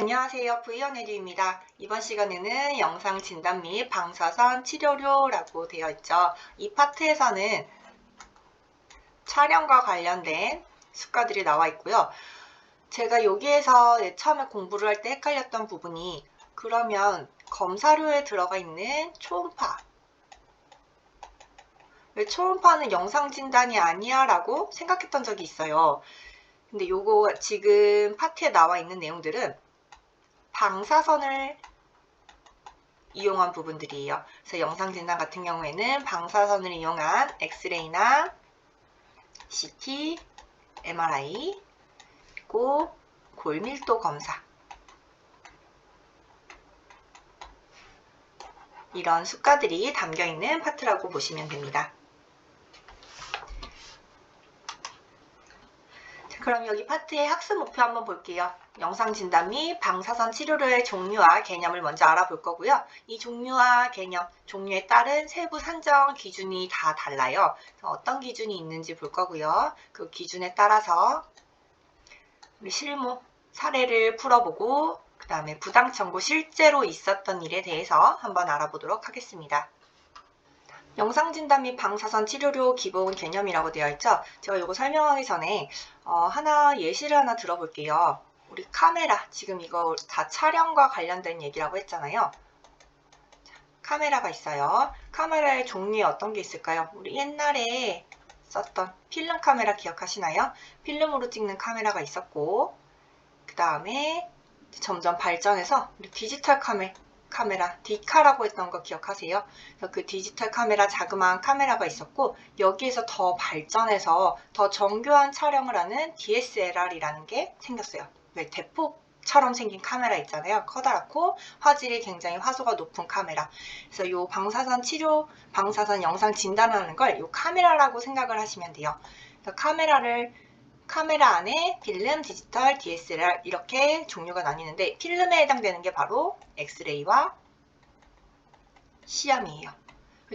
안녕하세요. V연예리입니다. 이번 시간에는 영상 진단 및 방사선 치료료라고 되어 있죠. 이 파트에서는 촬영과 관련된 수가들이 나와 있고요. 제가 여기에서 처음에 공부를 할 때 헷갈렸던 부분이 그러면 검사료에 들어가 있는 초음파 왜 초음파는 영상 진단이 아니야? 라고 생각했던 적이 있어요. 근데 요거 지금 파트에 나와 있는 내용들은 방사선을 이용한 부분들이에요. 그래서 영상 진단 같은 경우에는 방사선을 이용한 엑스레이나 CT, MRI, 그리고 골밀도 검사 이런 수가들이 담겨있는 파트라고 보시면 됩니다. 그럼 여기 파트의 학습 목표 한번 볼게요. 영상 진단 및 방사선 치료료의 종류와 개념을 먼저 알아볼 거고요. 이 종류와 개념, 종류에 따른 세부 산정 기준이 다 달라요. 어떤 기준이 있는지 볼 거고요. 그 기준에 따라서 우리 실무 사례를 풀어보고 그 다음에 부당 청구 실제로 있었던 일에 대해서 한번 알아보도록 하겠습니다. 영상 진단 및 방사선 치료료 기본 개념이라고 되어 있죠. 제가 이거 설명하기 전에 예시를 하나 들어볼게요. 우리 카메라, 지금 이거 다 촬영과 관련된 얘기라고 했잖아요. 카메라가 있어요. 카메라의 종류에 어떤 게 있을까요? 우리 옛날에 썼던 필름 카메라 기억하시나요? 필름으로 찍는 카메라가 있었고 그 다음에 점점 발전해서 우리 디지털 카메라, 디카라고 했던 거 기억하세요? 그 디지털 카메라, 자그마한 카메라가 있었고 여기에서 더 발전해서 더 정교한 촬영을 하는 DSLR이라는 게 생겼어요. 왜 대폭처럼 생긴 카메라 있잖아요. 커다랗고 화질이 굉장히 화소가 높은 카메라. 그래서 이 방사선 치료, 방사선 영상 진단하는 걸 이 카메라라고 생각을 하시면 돼요. 그래서 카메라 안에 필름, 디지털, DSLR 이렇게 종류가 나뉘는데 필름에 해당되는 게 바로 엑스레이와 시암이에요.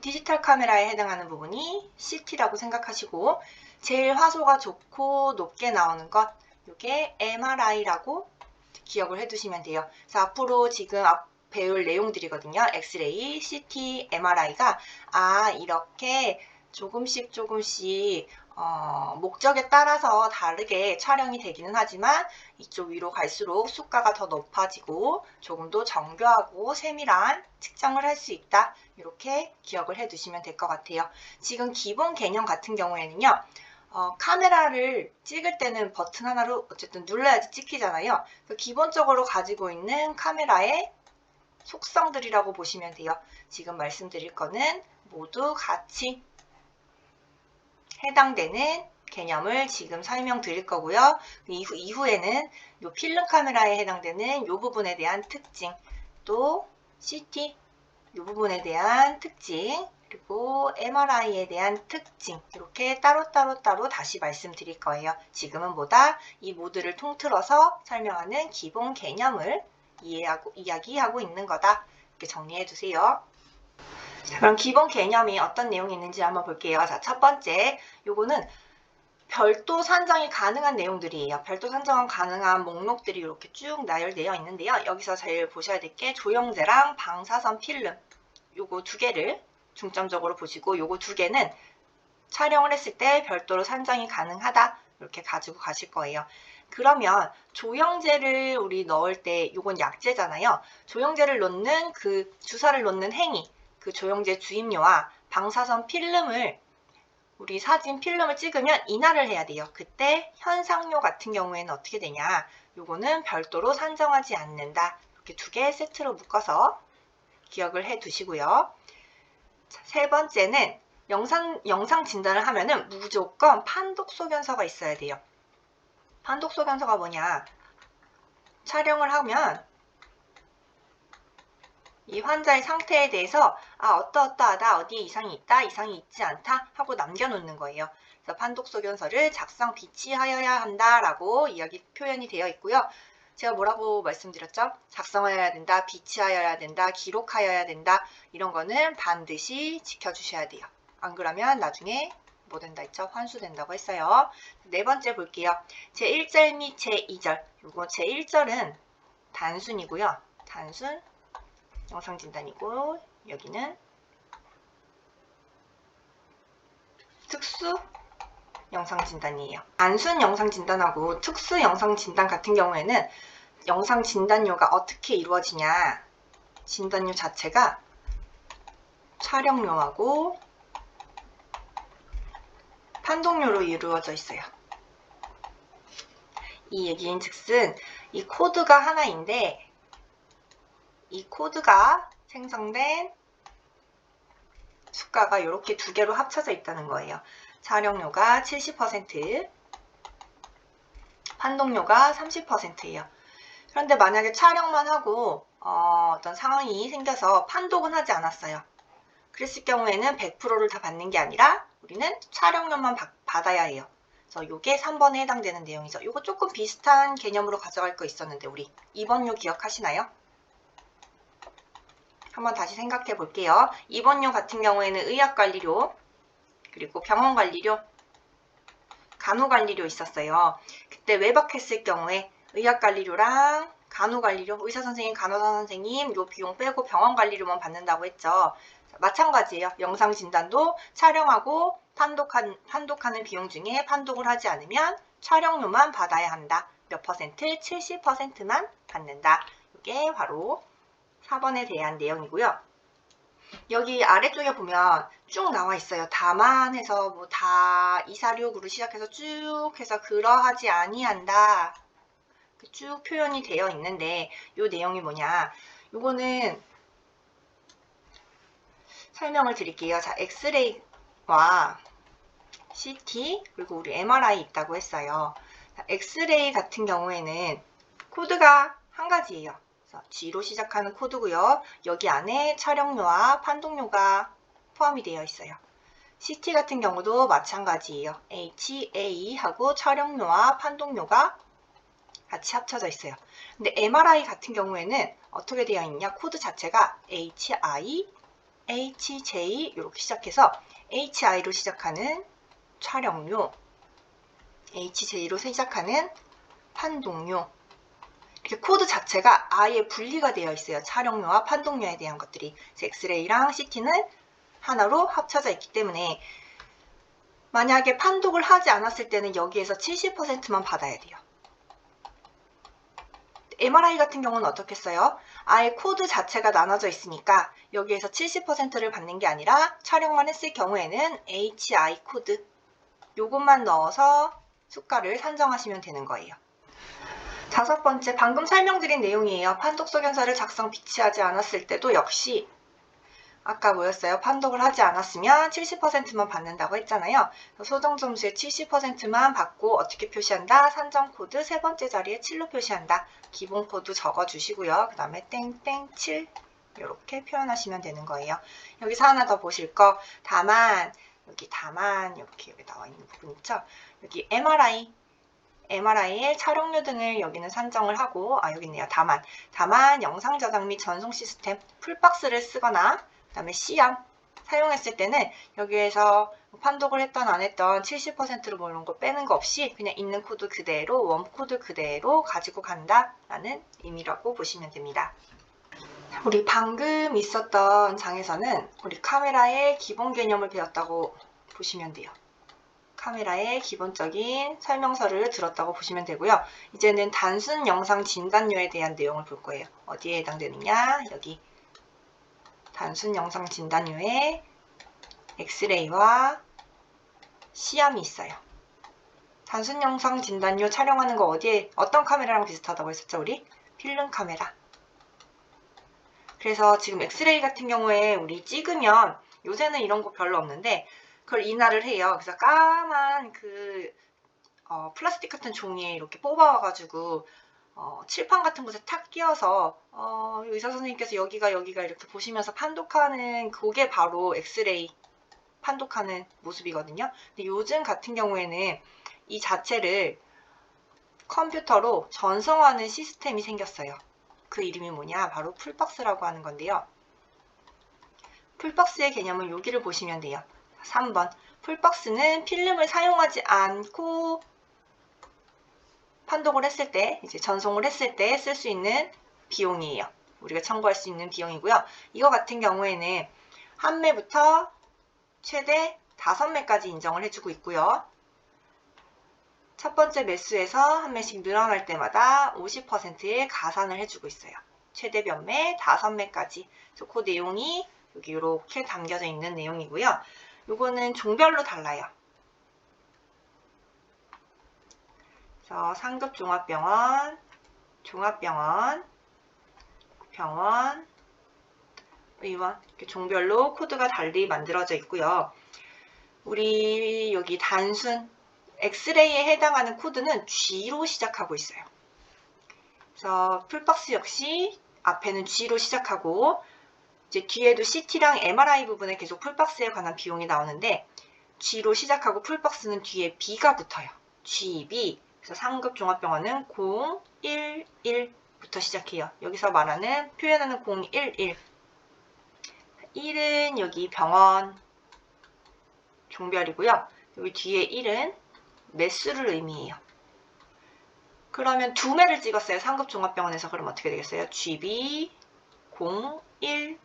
디지털 카메라에 해당하는 부분이 CT라고 생각하시고 제일 화소가 좋고 높게 나오는 것 이게 MRI라고 기억을 해두시면 돼요. 그래서 앞으로 지금 배울 내용들이거든요. 엑스레이, CT, MRI가 이렇게 조금씩 목적에 따라서 다르게 촬영이 되기는 하지만 이쪽 위로 갈수록 수가가 더 높아지고 조금 더 정교하고 세밀한 측정을 할 수 있다. 이렇게 기억을 해 두시면 될 것 같아요. 지금 기본 개념 같은 경우에는요. 카메라를 찍을 때는 버튼 하나로 어쨌든 눌러야지 찍히잖아요. 기본적으로 가지고 있는 카메라의 속성들이라고 보시면 돼요. 지금 말씀드릴 거는 모두 같이 해당되는 개념을 지금 설명드릴 거고요. 이후에는 이 필름 카메라에 해당되는 이 부분에 대한 특징, 또 CT 이 부분에 대한 특징, 그리고 MRI에 대한 특징 이렇게 따로 다시 말씀드릴 거예요. 지금은 이 모두를 통틀어서 설명하는 기본 개념을 이야기하고 있는 거다. 이렇게 정리해 두세요. 자, 그럼 기본 개념이 어떤 내용이 있는지 한번 볼게요. 자, 첫 번째, 요거는 별도 산정이 가능한 내용들이에요. 별도 산정 가능한 목록들이 이렇게 쭉 나열되어 있는데요. 여기서 제일 보셔야 될 게 조영제랑 방사선 필름 요거 두 개를 중점적으로 보시고 요거 두 개는 촬영을 했을 때 별도로 산정이 가능하다 이렇게 가지고 가실 거예요. 그러면 조영제를 우리 넣을 때 요건 약제잖아요. 조영제를 넣는 그 주사를 놓는 행위 그 조영제 주입료와 방사선 필름을 우리 사진 필름을 찍으면 인하를 해야 돼요. 그때 현상료 같은 경우에는 어떻게 되냐? 요거는 별도로 산정하지 않는다. 이렇게 두 개 세트로 묶어서 기억을 해 두시고요. 세 번째는 영상 진단을 하면은 무조건 판독소견서가 있어야 돼요. 판독소견서가 뭐냐? 촬영을 하면 이 환자의 상태에 대해서 어떠하다, 어디에 이상이 있다, 이상이 있지 않다 하고 남겨놓는 거예요. 그래서 판독소견서를 작성 비치하여야 한다라고 표현이 되어 있고요. 제가 뭐라고 말씀드렸죠? 작성하여야 된다, 비치하여야 된다, 기록하여야 된다 이런 거는 반드시 지켜주셔야 돼요. 안 그러면 나중에 뭐 된다 했죠? 환수된다고 했어요. 네 번째 볼게요. 제1절 및 제2절. 요거 제1절은 단순이고요. 단순 영상 진단이고 여기는 특수 영상 진단이에요. 단순 영상 진단하고 특수 영상 진단 같은 경우에는 영상 진단료가 어떻게 이루어지냐. 진단료 자체가 촬영료하고 판독료로 이루어져 있어요. 이 얘기인 즉슨 이 코드가 하나인데 이 코드가 생성된 수가가 이렇게 두 개로 합쳐져 있다는 거예요. 촬영료가 70%, 판독료가 30%예요. 그런데 만약에 촬영만 하고 어떤 상황이 생겨서 판독은 하지 않았어요. 그랬을 경우에는 100%를 다 받는 게 아니라 우리는 촬영료만 받아야 해요. 그래서 이게 3번에 해당되는 내용이죠. 이거 조금 비슷한 개념으로 가져갈 거 있었는데 우리 2번요 기억하시나요? 한번 다시 생각해 볼게요. 2번요 같은 경우에는 의학관리료, 그리고 병원관리료, 간호관리료 있었어요. 그때 외박했을 경우에 의학관리료랑 간호관리료, 의사선생님, 간호사선생님 요 비용 빼고 병원관리료만 받는다고 했죠. 마찬가지예요. 영상진단도 촬영하고 판독하는 비용 중에 판독을 하지 않으면 촬영료만 받아야 한다. 몇 퍼센트? 70%만 받는다. 이게 바로 4번에 대한 내용이고요. 여기 아래쪽에 보면 쭉 나와 있어요. 다만해서 뭐 다 246으로 시작해서 쭉 해서 그러하지 아니한다. 쭉 표현이 되어 있는데 이 내용이 뭐냐. 요거는 설명을 드릴게요. 자, 엑스레이와 CT 그리고 우리 MRI 있다고 했어요. 자, 엑스레이 같은 경우에는 코드가 한 가지예요. G로 시작하는 코드고요. 여기 안에 촬영료와 판독료가 포함이 되어 있어요. CT 같은 경우도 마찬가지예요. HA하고 촬영료와 판독료가 같이 합쳐져 있어요. 근데 MRI 같은 경우에는 어떻게 되어 있냐? 코드 자체가 HI, HJ 이렇게 시작해서 HI로 시작하는 촬영료, HJ로 시작하는 판독료, 이렇게 코드 자체가 아예 분리가 되어 있어요. 촬영료와 판독료에 대한 것들이. 엑스레이랑 CT는 하나로 합쳐져 있기 때문에 만약에 판독을 하지 않았을 때는 여기에서 70%만 받아야 돼요. MRI 같은 경우는 어떻겠어요? 아예 코드 자체가 나눠져 있으니까 여기에서 70%를 받는 게 아니라 촬영만 했을 경우에는 HI 코드 요것만 넣어서 수가를 산정하시면 되는 거예요. 5번째, 방금 설명드린 내용이에요. 판독 소견서를 작성 비치하지 않았을 때도 역시 아까 뭐였어요? 판독을 하지 않았으면 70%만 받는다고 했잖아요. 소정 점수의 70%만 받고 어떻게 표시한다? 산정 코드 세 번째 자리에 7로 표시한다. 기본 코드 적어주시고요. 그 다음에 땡땡7 이렇게 표현하시면 되는 거예요. 여기서 하나 더 보실 거. 다만 이렇게 여기 나와 있는 부분 있죠? 여기 MRI의 촬영료 등을 여기는 산정을 하고 여기 있네요. 다만 영상 저장 및 전송 시스템 풀박스를 쓰거나 그 다음에 C암 사용했을 때는 여기에서 판독을 했던 안 했던 70%로 뭐 이런 거 빼는 거 없이 그냥 있는 코드 그대로 원 코드 그대로 가지고 간다라는 의미라고 보시면 됩니다. 우리 방금 있었던 장에서는 우리 카메라의 기본 개념을 배웠다고 보시면 돼요. 카메라의 기본적인 설명서를 들었다고 보시면 되고요. 이제는 단순 영상 진단료에 대한 내용을 볼 거예요. 어디에 해당되느냐? 여기 단순 영상 진단료에 엑스레이와 C암이 있어요. 단순 영상 진단료 촬영하는 거 어떤 카메라랑 비슷하다고 했었죠? 우리 필름 카메라. 그래서 지금 엑스레이 같은 경우에 우리 찍으면 요새는 이런 거 별로 없는데 그걸 인화를 해요. 그래서 까만 플라스틱 같은 종이에 이렇게 뽑아와가지고 칠판 같은 곳에 탁 끼워서 의사 선생님께서 여기가 이렇게 보시면서 판독하는 그게 바로 엑스레이 판독하는 모습이거든요. 근데 요즘 같은 경우에는 이 자체를 컴퓨터로 전송하는 시스템이 생겼어요. 그 이름이 뭐냐? 바로 풀박스라고 하는 건데요. 풀박스의 개념은 여기를 보시면 돼요. 3번. 풀박스는 필름을 사용하지 않고 판독을 했을 때, 이제 전송을 했을 때 쓸 수 있는 비용이에요. 우리가 청구할 수 있는 비용이고요. 이거 같은 경우에는 한 매부터 최대 5매까지 인정을 해주고 있고요. 첫 번째 매수에서 한 매씩 늘어날 때마다 50%의 가산을 해주고 있어요. 최대 변매 5매까지. 그 내용이 여기 이렇게 담겨져 있는 내용이고요. 요거는 종별로 달라요. 그래서 상급 종합병원, 종합병원, 병원, 의원 이렇게 종별로 코드가 달리 만들어져 있고요. 우리 여기 단순 엑스레이에 해당하는 코드는 G로 시작하고 있어요. 그래서 풀박스 역시 앞에는 G로 시작하고 이제 뒤에도 CT랑 MRI 부분에 계속 풀박스에 관한 비용이 나오는데 G로 시작하고 풀박스는 뒤에 B가 붙어요. GB. 그래서 상급 종합병원은 011부터 시작해요. 여기서 말하는 표현하는 011. 1은 여기 병원 종별이고요. 여기 뒤에 1은 매수를 의미해요. 그러면 2매를 찍었어요. 상급 종합병원에서. 그럼 어떻게 되겠어요? GB 012가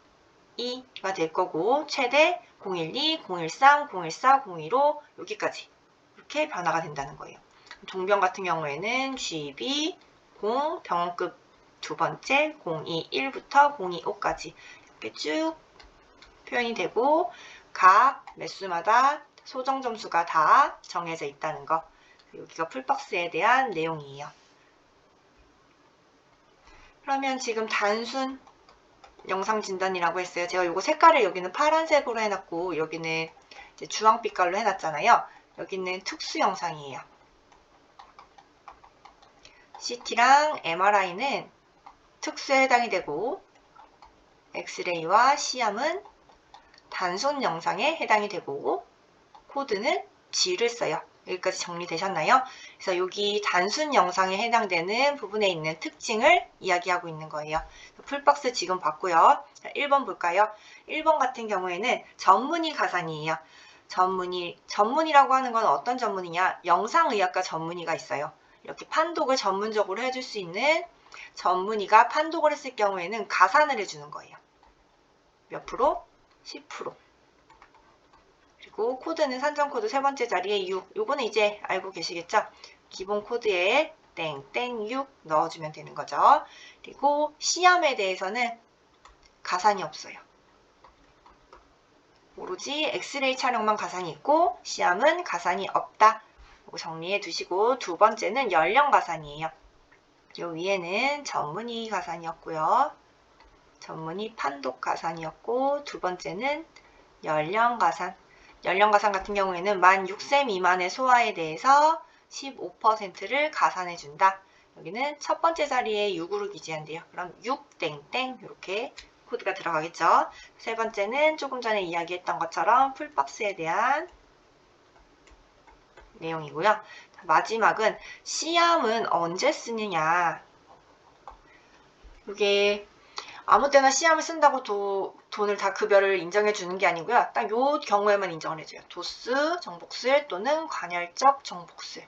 될 거고 최대 012, 013, 014, 015 여기까지 이렇게 변화가 된다는 거예요. 종병 같은 경우에는 GB 0 병원급 두 번째 021부터 025까지 이렇게 쭉 표현이 되고 각 매수마다 소정 점수가 다 정해져 있다는 거. 여기가 풀박스에 대한 내용이에요. 그러면 지금 단순 영상 진단이라고 했어요. 제가 요거 색깔을 여기는 파란색으로 해놨고 여기는 이제 주황빛깔로 해놨잖아요. 여기는 특수 영상이에요. CT랑 MRI는 특수에 해당이 되고 엑스레이와 시암은 단순 영상에 해당이 되고 코드는 G를 써요. 여기까지 정리되셨나요? 그래서 여기 단순 영상에 해당되는 부분에 있는 특징을 이야기하고 있는 거예요. 풀박스 지금 봤고요. 자, 1번 볼까요? 1번 같은 경우에는 전문의 가산이에요. 전문의라고 하는 건 어떤 전문의냐? 영상의학과 전문의가 있어요. 이렇게 판독을 전문적으로 해줄 수 있는 전문의가 판독을 했을 경우에는 가산을 해주는 거예요. 몇 프로? 10%. 그리고 코드는 산정 코드 세 번째 자리에 6. 요거는 이제 알고 계시겠죠? 기본 코드에 땡땡 6 넣어주면 되는 거죠. 그리고 시암에 대해서는 가산이 없어요. 오로지 엑스레이 촬영만 가산이 있고 시암은 가산이 없다. 정리해 두시고 두 번째는 연령 가산이에요. 요 위에는 전문의 가산이었고요. 전문의 판독 가산이었고 두 번째는 연령 가산. 연령 가산 같은 경우에는 만 6세 미만의 소아에 대해서 15%를 가산해 준다. 여기는 첫 번째 자리에 6으로 기재한대요. 그럼 6 땡땡 이렇게 코드가 들어가겠죠. 세 번째는 조금 전에 이야기했던 것처럼 풀박스에 대한 내용이고요. 마지막은 시암은 언제 쓰느냐. 이게 아무 때나 시암을 쓴다고 돈을 다 급여를 인정해 주는 게 아니고요. 딱 요 경우에만 인정을 해줘요. 도스, 정복술 또는 관열적 정복술.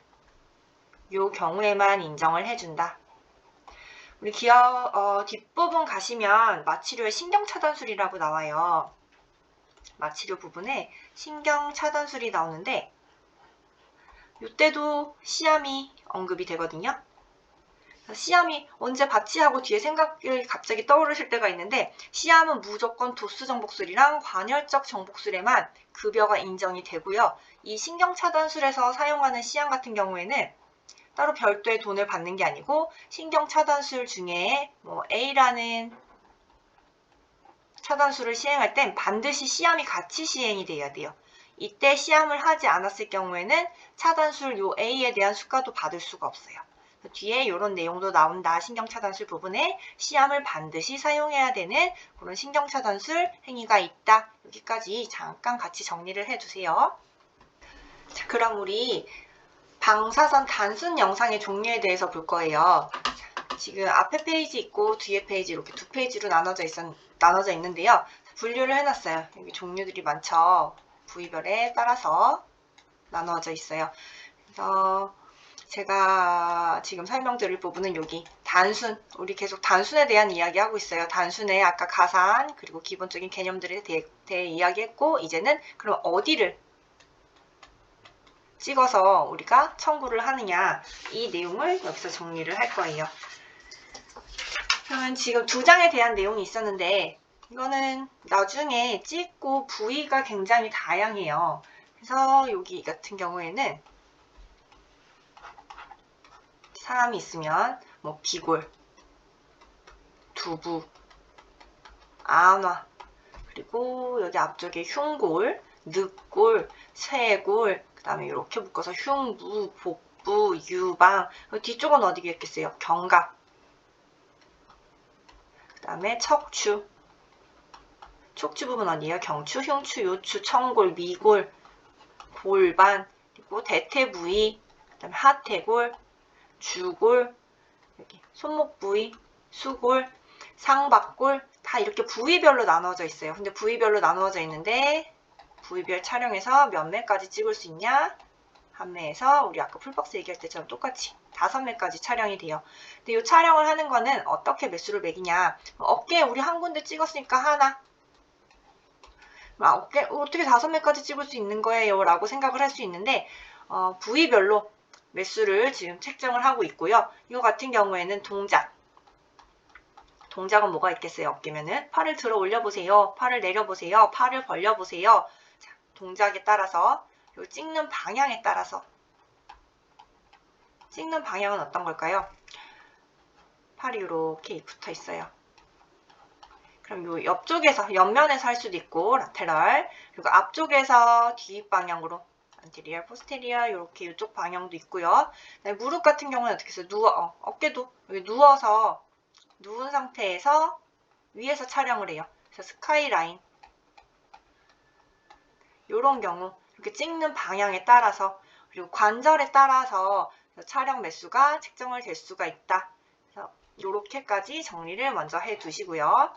요 경우에만 인정을 해준다. 우리 기어 뒷부분 가시면 마취료의 신경차단술이라고 나와요. 마취료 부분에 신경차단술이 나오는데 이때도 시암이 언급이 되거든요. 시암이 언제 받지 하고 뒤에 생각이 갑자기 떠오르실 때가 있는데 시암은 무조건 도수 정복술이랑 관열적 정복술에만 급여가 인정이 되고요. 이 신경차단술에서 사용하는 시암 같은 경우에는 따로 별도의 돈을 받는 게 아니고 신경차단술 중에 뭐 A라는 차단술을 시행할 땐 반드시 시암이 같이 시행이 돼야 돼요. 이때 시암을 하지 않았을 경우에는 차단술 요 A에 대한 수가도 받을 수가 없어요. 뒤에 이런 내용도 나온다. 신경차단술 부분에 시암을 반드시 사용해야 되는 그런 신경차단술 행위가 있다. 여기까지 잠깐 같이 정리를 해주세요. 자, 그럼 우리 방사선 단순 영상의 종류에 대해서 볼 거예요. 지금 앞에 페이지 있고 뒤에 페이지 이렇게 두 페이지로 나눠져 있는데요. 분류를 해놨어요. 여기 종류들이 많죠. 부위별에 따라서 나눠져 있어요. 그래서 제가 지금 설명드릴 부분은 여기 단순, 우리 계속 단순에 대한 이야기 하고 있어요. 단순의 아까 가산, 그리고 기본적인 개념들에 대해 이야기했고, 이제는 그럼 어디를 찍어서 우리가 청구를 하느냐, 이 내용을 여기서 정리를 할 거예요. 그러면 지금 2장에 대한 내용이 있었는데, 이거는 나중에 찍고 부위가 굉장히 다양해요. 그래서 여기 같은 경우에는 사람이 있으면 뭐 비골, 두부, 안화, 그리고 여기 앞쪽에 흉골, 늑골, 쇄골, 그 다음에 이렇게 묶어서 흉부, 복부, 유방, 뒤쪽은 어디겠겠어요? 견갑, 그 다음에 척추, 척추 부분 어디예요? 경추, 흉추, 요추, 청골, 미골, 골반, 그리고 대퇴 부위, 그 다음에 하퇴골, 주골, 여기 손목 부위, 수골, 상박골, 다 이렇게 부위별로 나누어져 있어요. 근데 부위별로 나누어져 있는데 부위별 촬영해서 몇 매까지 찍을 수 있냐? 한 매에서 우리 아까 풀박스 얘기할 때처럼 똑같이 5매까지 촬영이 돼요. 근데 이 촬영을 하는 거는 어떻게 매수를 매기냐? 어깨에 우리 한 군데 찍었으니까 하나. 어깨 어떻게 5매까지 찍을 수 있는 거예요? 라고 생각을 할 수 있는데 부위별로 매수를 지금 책정을 하고 있고요. 이거 같은 경우에는 동작은 뭐가 있겠어요? 어깨면은 팔을 들어 올려보세요. 팔을 내려보세요. 팔을 벌려보세요. 자, 동작에 따라서 그리고 찍는 방향에 따라서 찍는 방향은 어떤 걸까요? 팔이 이렇게 붙어 있어요. 그럼 요 옆쪽에서 옆면에서 할 수도 있고 라테럴, 그리고 앞쪽에서 뒷방향으로 안테리어, 포스테리어 이렇게 이쪽 방향도 있고요. 무릎 같은 경우는 어떻게 해서 어깨도 여기 누워서 누운 상태에서 위에서 촬영을 해요. 그래서 스카이라인 이런 경우 이렇게 찍는 방향에 따라서 그리고 관절에 따라서 촬영 매수가 책정을 될 수가 있다. 그래서 이렇게까지 정리를 먼저 해 두시고요.